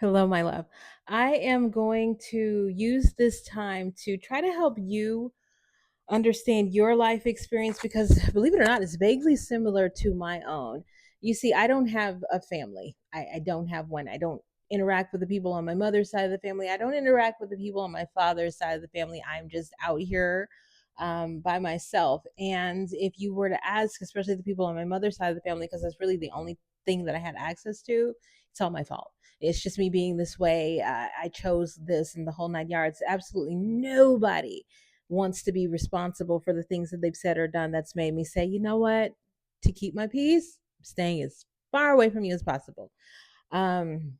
Hello, my love. I am going to use this time to try to help you understand your life experience because, believe it or not, it's vaguely similar to my own. You see, I don't have a family, I don't have one. I don't interact with the people on my mother's side of the family, I don't interact with the people on my father's side of the family. I'm just out here by myself. And if you were to ask, especially the people on my mother's side of the family, because that's really the only thing that I had access to, it's all my fault. It's just me being this way. I chose this and the whole nine yards. Absolutely nobody wants to be responsible for the things that they've said or done that's made me say, you know what, to keep my peace, I'm staying as far away from you as possible. Um,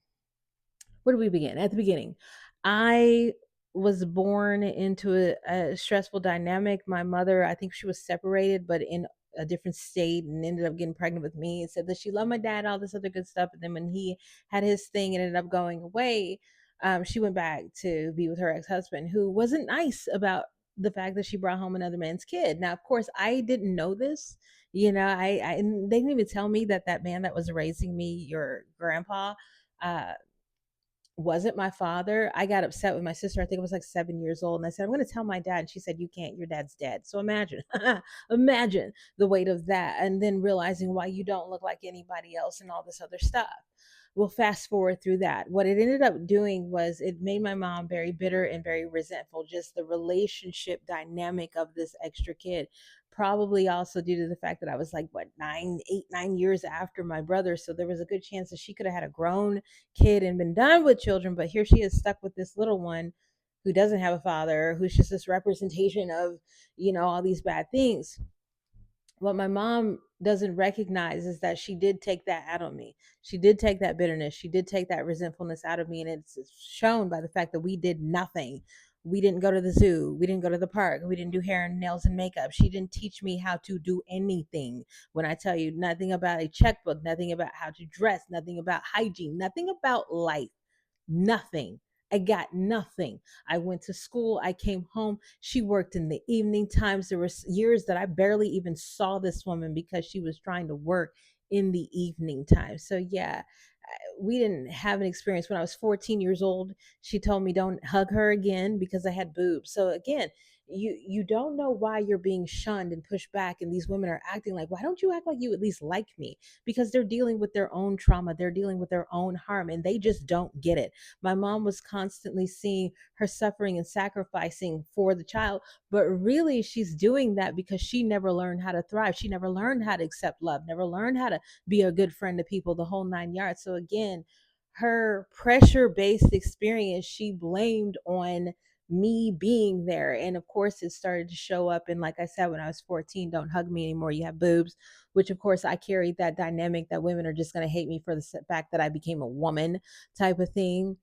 where do we begin? At the beginning, I was born into a stressful dynamic. My mother, I think she was separated, but in a different state, and ended up getting pregnant with me and said that she loved my dad, all this other good stuff. And then when he had his thing and ended up going away, she went back to be with her ex-husband, who wasn't nice about the fact that she brought home another man's kid. Now, of course, I didn't know this. I and they didn't even tell me that that man that was raising me, your grandpa, uh, wasn't my father. I got upset with my sister. I think I was like 7 years old. And I said, I'm going to tell my dad. And she said, you can't. Your dad's dead. So imagine, imagine the weight of that. And then realizing why you don't look like anybody else and all this other stuff. Well, fast forward through that. What it ended up doing was it made my mom very bitter and very resentful. Just the relationship dynamic of this extra kid. Probably also due to the fact that I was like, what, 9 years after my brother. So there was a good chance that she could have had a grown kid and been done with children, but here she is stuck with this little one who doesn't have a father, who's just this representation of, all these bad things. What my mom doesn't recognize is that she did take that out on me. She did take that bitterness. She did take that resentfulness out of me. And it's shown by the fact that we did nothing. We didn't go to the zoo. We didn't go to the park. We didn't do hair and nails and makeup. She didn't teach me how to do anything. When I tell you nothing about a checkbook, nothing about how to dress, nothing about hygiene, nothing about life, nothing. I got nothing. I went to school. I came home. She worked in the evening times. There were years that I barely even saw this woman because she was trying to work in the evening time. So, yeah, we didn't have an experience. When I was 14 years old, she told me don't hug her again because I had boobs. So, again, you don't know why you're being shunned and pushed back, and these women are acting like, why don't you act like you at least like me? Because they're dealing with their own trauma, they're dealing with their own harm, and they just don't get it. My mom was constantly seeing her suffering and sacrificing for the child, but really she's doing that because she never learned how to thrive. She never learned how to accept love, never learned how to be a good friend to people, the whole nine yards. So again, her pressure based experience she blamed on me being there. And of course, it started to show up. And like I said, when I was 14, don't hug me anymore, you have boobs, which of course I carried that dynamic that women are just going to hate me for the fact that I became a woman type of thing.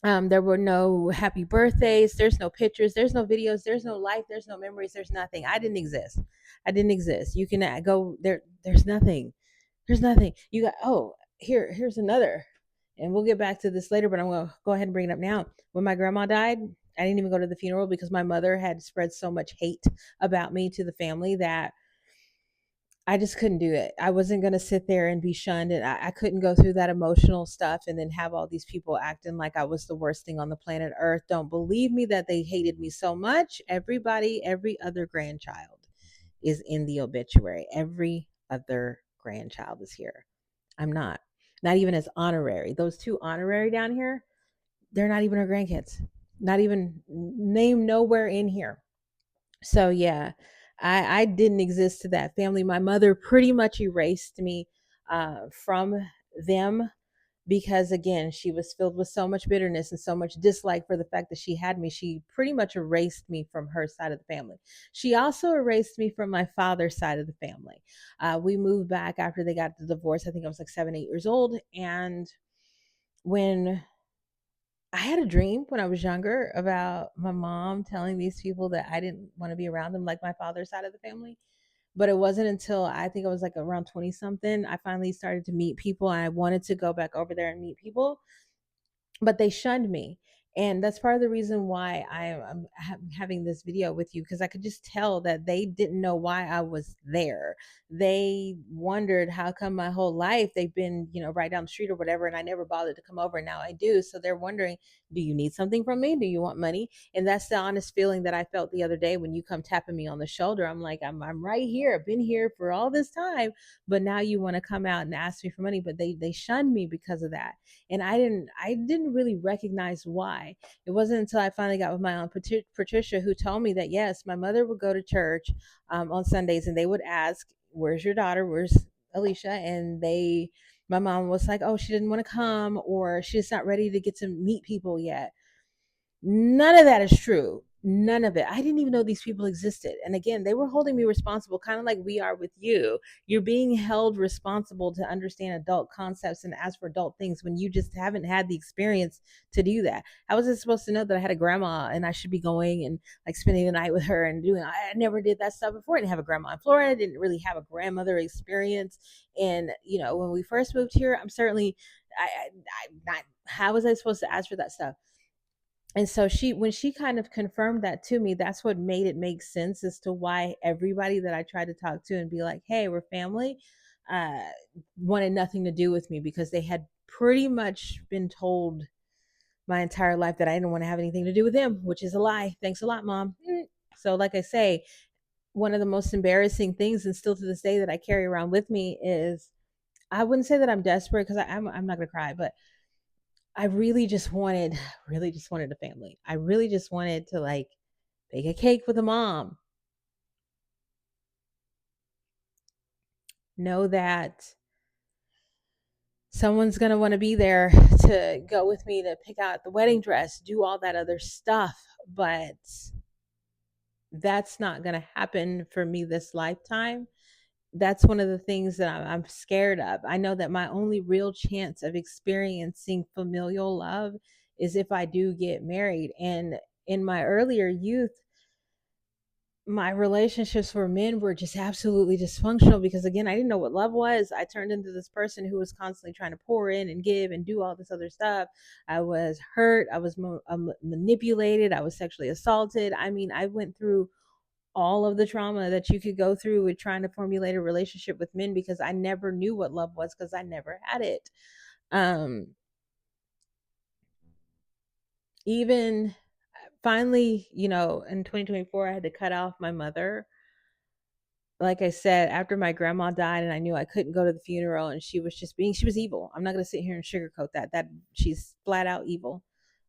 There were no happy birthdays, there's no pictures, there's no videos, there's no life, there's no memories, there's nothing. I didn't exist. I didn't exist. You can go there, there's nothing. There's nothing. You got, oh, here's another. And we'll get back to this later, but I'm going to go ahead and bring it up now. When my grandma died, I didn't even go to the funeral because my mother had spread so much hate about me to the family that I just couldn't do it. I wasn't going to sit there and be shunned. And I couldn't go through that emotional stuff and then have all these people acting like I was the worst thing on the planet Earth. Don't believe me that they hated me so much. Everybody, every other grandchild is in the obituary. Every other grandchild is here. I'm not. Not even as honorary. Those two honorary down here, they're not even our grandkids. Not even name nowhere in here. So yeah, I didn't exist to that family. My mother pretty much erased me from them because again, she was filled with so much bitterness and so much dislike for the fact that she had me. She pretty much erased me from her side of the family. She also erased me from my father's side of the family. We moved back after they got the divorce. I think I was like 7, 8 years old, and when I had a dream when I was younger about my mom telling these people that I didn't want to be around them, like my father's side of the family. But it wasn't until I think I was like around 20 something, I finally started to meet people and I wanted to go back over there and meet people, but they shunned me. And that's part of the reason why I'm having this video with you, because I could just tell that they didn't know why I was there. They wondered how come my whole life they've been, right down the street or whatever, and I never bothered to come over, and now I do. So they're wondering, do you need something from me? Do you want money? And that's the honest feeling that I felt the other day when you come tapping me on the shoulder. I'm like, I'm right here. I've been here for all this time, but now you want to come out and ask me for money. But they shunned me because of that. And I didn't really recognize why. It wasn't until I finally got with my aunt Patricia, who told me that yes, my mother would go to church on Sundays, and they would ask, "Where's your daughter? Where's Alicia?" And my mom was like, "Oh, she didn't want to come, or she's not ready to get to meet people yet." None of that is true. None of it. I didn't even know these people existed. And again, they were holding me responsible, kind of like we are with you. You're being held responsible to understand adult concepts and ask for adult things when you just haven't had the experience to do that. I wasn't supposed to know that I had a grandma and I should be going and like spending the night with her and doing. I never did that stuff before. I didn't have a grandma in Florida. I didn't really have a grandmother experience. And when we first moved here, I'm certainly, I'm not. How was I supposed to ask for that stuff? And so when she kind of confirmed that to me, that's what made it make sense as to why everybody that I tried to talk to and be like, "Hey, we're family," uh, wanted nothing to do with me, because they had pretty much been told my entire life that I didn't want to have anything to do with them, which is a lie. Thanks a lot, Mom. So, like I say, one of the most embarrassing things, and still to this day, that I carry around with me is, I wouldn't say that I'm desperate, because I'm not gonna cry, but I really just wanted a family. I really just wanted to like bake a cake with a mom. Know that someone's going to want to be there to go with me to pick out the wedding dress, do all that other stuff. But that's not going to happen for me this lifetime. That's one of the things that I'm scared of. I know that my only real chance of experiencing familial love is if I do get married. And in my earlier youth, my relationships for men were just absolutely dysfunctional, because again, I didn't know what love was. I turned into this person who was constantly trying to pour in and give and do all this other stuff. I was hurt, I was manipulated, I was sexually assaulted. I mean, I went through all of the trauma that you could go through with trying to formulate a relationship with men, because I never knew what love was, because I never had it. Even finally, in 2024, I had to cut off my mother. Like I said, after my grandma died and I knew I couldn't go to the funeral, and she was evil. I'm not going to sit here and sugarcoat that she's flat out evil.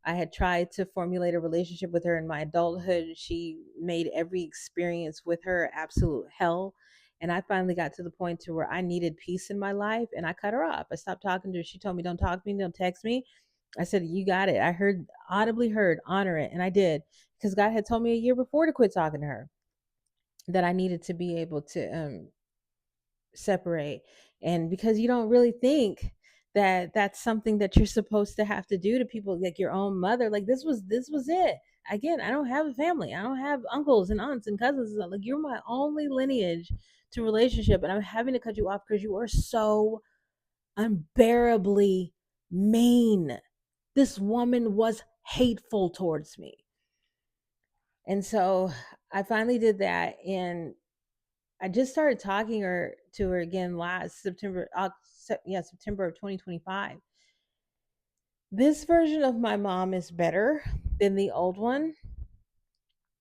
I had tried to formulate a relationship with her in my adulthood. She made every experience with her absolute hell. And I finally got to the point to where I needed peace in my life, and I cut her off. I stopped talking to her. She told me, "Don't talk to me, don't text me." I said, "You got it." I audibly heard, "Honor it." And I did, because God had told me a year before to quit talking to her, that I needed to be able to separate. And because you don't really think that that's something that you're supposed to have to do to people, like your own mother, like this was it. Again, I don't have a family. I don't have uncles and aunts and cousins. Like, you're my only lineage to relationship, and I'm having to cut you off because you are so unbearably mean. This woman was hateful towards me. And so I finally did that, and I just started talking to her again last September. September of 2025. This version of my mom is better than the old one.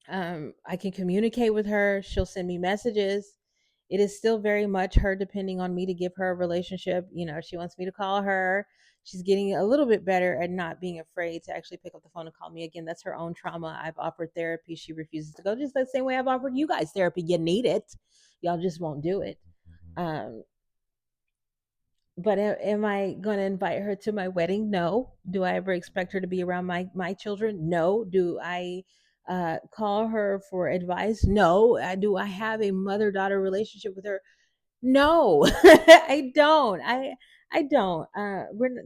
I can communicate with her. She'll send me messages. It is still very much her depending on me to give her a relationship. She wants me to call her. She's getting a little bit better at not being afraid to actually pick up the phone and call me again. That's her own trauma. I've offered therapy. She refuses to go, just the same way I've offered you guys therapy. You need it. Y'all just won't do it. Um, but am I going to invite her to my wedding? No. Do I ever expect her to be around my children? No. Do I call her for advice? No. Do I have a mother daughter relationship with her? No. I don't. I don't.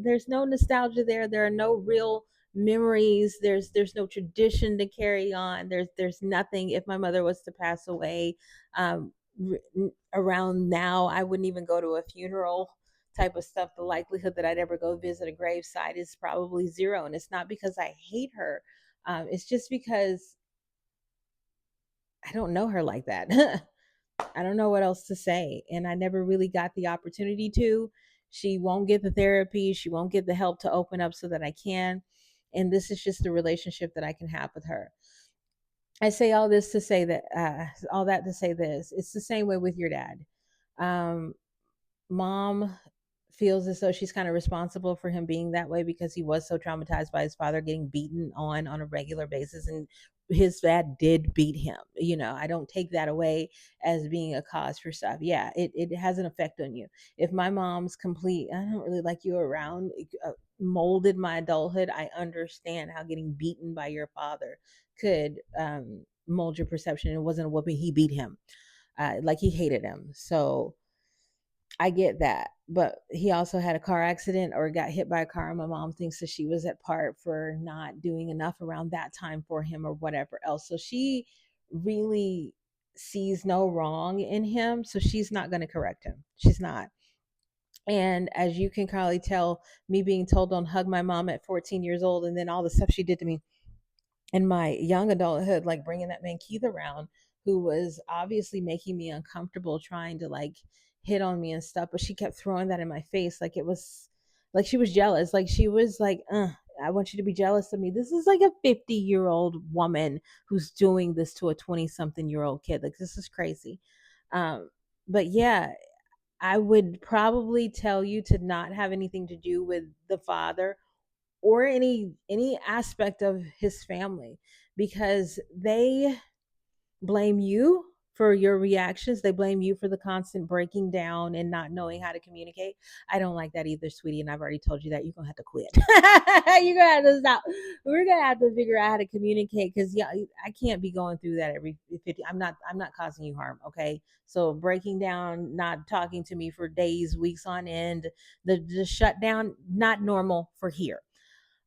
There's no nostalgia there. There are no real memories. There's no tradition to carry on. There's nothing. If my mother was to pass away, around now, I wouldn't even go to a funeral type of stuff, the likelihood that I'd ever go visit a gravesite is probably zero. And it's not because I hate her. It's just because I don't know her like that. I don't know what else to say. And I never really got the opportunity to. She won't get the therapy. She won't get the help to open up so that I can. And this is just the relationship that I can have with her. I say all this to say that, all that to say this. It's the same way with your dad. Um, Mom feels as though she's kind of responsible for him being that way because he was so traumatized by his father getting beaten on a regular basis, and his dad did beat him. I don't take that away as being a cause for stuff. Yeah, it has an effect on you. If my mom's complete I don't really like you around, molded my adulthood, I understand how getting beaten by your father could mold your perception. It wasn't a whooping, he beat him, like he hated him. So I get that. But he also had a car accident or got hit by a car. And my mom thinks that she was at part for not doing enough around that time for him or whatever else. So she really sees no wrong in him. So she's not going to correct him. She's not. And as you can probably tell, me being told don't hug my mom at 14 years old, and then all the stuff she did to me in my young adulthood, like bringing that man Keith around, who was obviously making me uncomfortable, trying to like hit on me and stuff, but she kept throwing that in my face like it was like she was jealous. Like she was like, I want you to be jealous of me. This is like a 50-year-old woman who's doing this to a 20-something-year-old kid. Like this is crazy. Um, but yeah, I would probably tell you to not have anything to do with the father or any aspect of his family, because they blame you for your reactions. They blame you for the constant breaking down and not knowing how to communicate. I don't like that either, sweetie, and I've already told you that you're gonna have to quit. You're gonna have to stop. We're gonna have to figure out how to communicate, because yeah, I can't be going through that every 50. I'm not causing you harm, okay? So breaking down, not talking to me for days, weeks on end, the shutdown, not normal for here.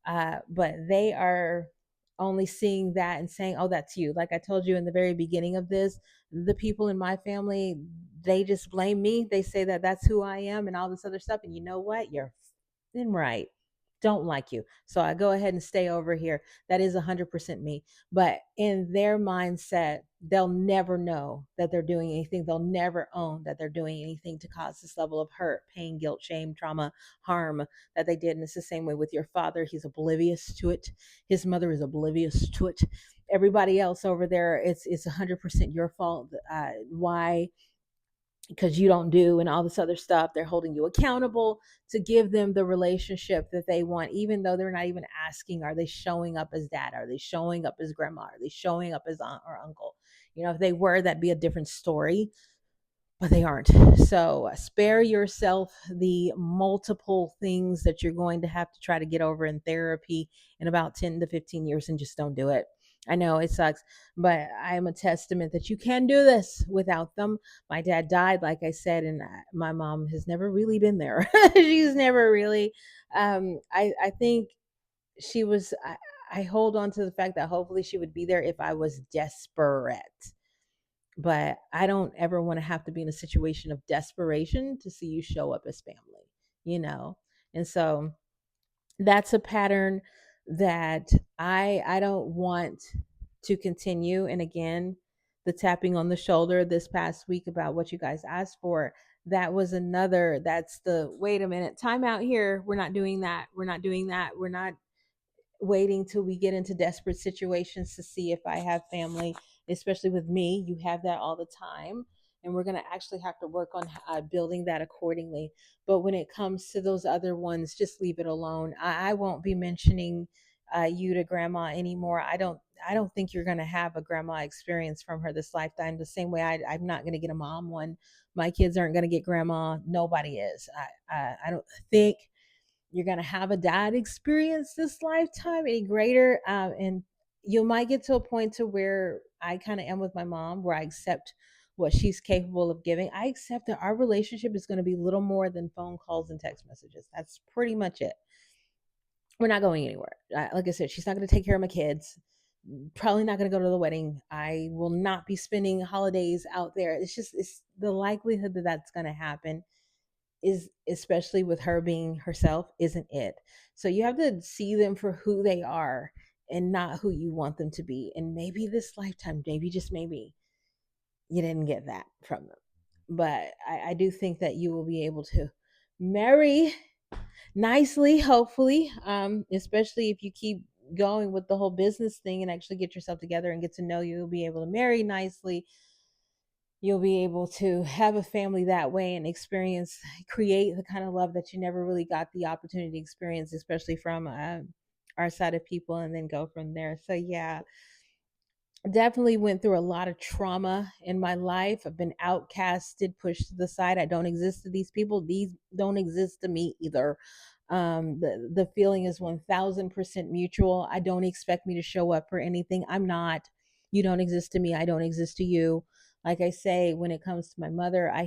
But they are only seeing that and saying, oh, that's you. Like I told you in the very beginning of this, the people in my family, they just blame me. They say that that's who I am and all this other stuff. And you know what? You're then right. Don't like you. So I go ahead and stay over here. That is 100% me. But in their mindset, they'll never know that they're doing anything. They'll never own that they're doing anything to cause this level of hurt, pain, guilt, shame, trauma, harm that they did. And it's the same way with your father. He's oblivious to it. His mother is oblivious to it. Everybody else over there, it's 100% your fault. Why? Because you don't do and all this other stuff. They're holding you accountable to give them the relationship that they want, even though they're not even asking, are they showing up as dad? Are they showing up as grandma? Are they showing up as aunt or uncle? If they were, that'd be a different story, but they aren't. So spare yourself the multiple things that you're going to have to try to get over in therapy in about 10 to 15 years, and just don't do it. I know it sucks, but I am a testament that you can do this without them. My dad died, like I said, and my mom has never really been there. She's never really. I think she was. I hold on to the fact that hopefully she would be there if I was desperate, but I don't ever want to have to be in a situation of desperation to see you show up as family, you know? And so that's a pattern that I don't want to continue. And again, the tapping on the shoulder this past week about what you guys asked for, that was another, that's the wait a minute, time out here. We're not doing that. We're not doing that. We're not waiting till we get into desperate situations to see if I have family, especially with me. You have that all the time. And we're going to actually have to work on building that accordingly. But when it comes to those other ones, just leave it alone. I won't be mentioning you to grandma anymore. I don't think you're going to have a grandma experience from her this lifetime. The same way I'm not going to get a mom one. My kids aren't going to get grandma. Nobody is. I don't think you're going to have a dad experience this lifetime any greater. And you might get to a point to where I kind of am with my mom, where I accept what she's capable of giving. I accept that our relationship is going to be little more than phone calls and text messages. That's pretty much it. We're not going anywhere. Like I said, she's not going to take care of my kids. Probably not going to go to the wedding. I will not be spending holidays out there. It's the likelihood that that's going to happen is, especially with her being herself, isn't it. So you have to see them for who they are and not who you want them to be. And maybe this lifetime, maybe just maybe, you didn't get that from them. But I do think that you will be able to marry nicely, hopefully, especially if you keep going with the whole business thing and actually get yourself together and get to know you. You'll be able to marry nicely. You'll be able to have a family that way and experience, create the kind of love that you never really got the opportunity to experience, especially from our side of people, and then go from there. So, yeah, definitely went through a lot of trauma in my life. I've been outcasted, pushed to the side. I don't exist to these people. These don't exist to me either. The feeling is 1000% mutual. I don't expect me to show up for anything. I'm not. You don't exist to me. I don't exist to you. Like I say, when it comes to my mother, I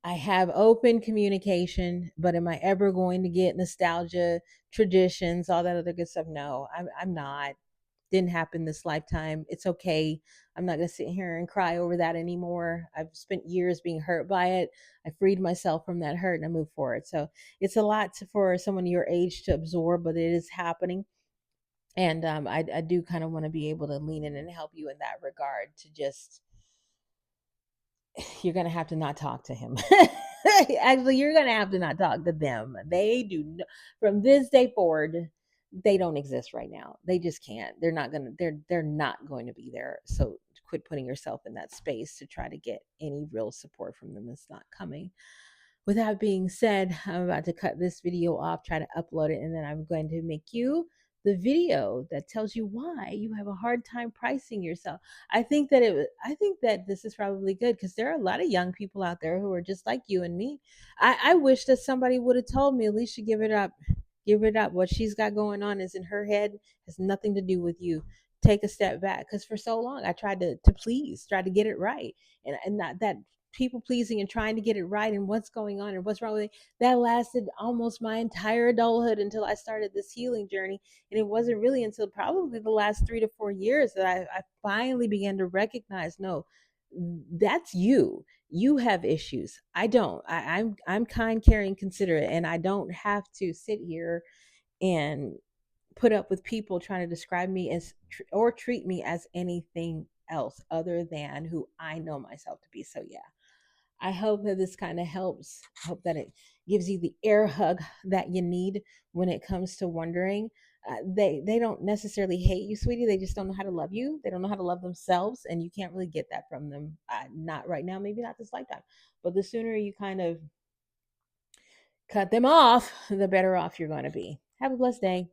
have open communication, but am I ever going to get nostalgia, traditions, all that other good stuff? No, I'm not. Didn't happen this lifetime. It's okay. I'm not going to sit here and cry over that anymore. I've spent years being hurt by it. I freed myself from that hurt and I moved forward. So it's a lot for someone your age to absorb, but it is happening. And I do kind of want to be able to lean in and help you in that regard, to just, you're going to have to not talk to him. Actually, you're going to have to not talk to them. They do from this day forward, they don't exist right now. They just can't. They're not going to be there. So quit putting yourself in that space to try to get any real support from them. It's not coming. With that being said, I'm about to cut this video off, try to upload it, and then I'm going to make you the video that tells you why you have a hard time pricing yourself. I think that this is probably good, because there are a lot of young people out there who are just like you and me. I wish that somebody would have told me, Alicia, give it up. Give it up. What she's got going on is in her head, has nothing to do with you. Take a step back. Because for so long I tried to please, try to get it right. And not that people pleasing and trying to get it right and what's going on and what's wrong with it, that lasted almost my entire adulthood until I started this healing journey. And it wasn't really until probably the last 3 to 4 years that I finally began to recognize, no, that's you. You have issues. I don't. I'm kind, caring, considerate, and I don't have to sit here and put up with people trying to describe me as or treat me as anything else other than who I know myself to be. So yeah, I hope that this kind of helps. I hope that it gives you the air hug that you need when it comes to wondering. They don't necessarily hate you, sweetie. They just don't know how to love you. They don't know how to love themselves, and you can't really get that from them. Not right now, maybe not this lifetime. But the sooner you kind of cut them off, the better off you're going to be. Have a blessed day.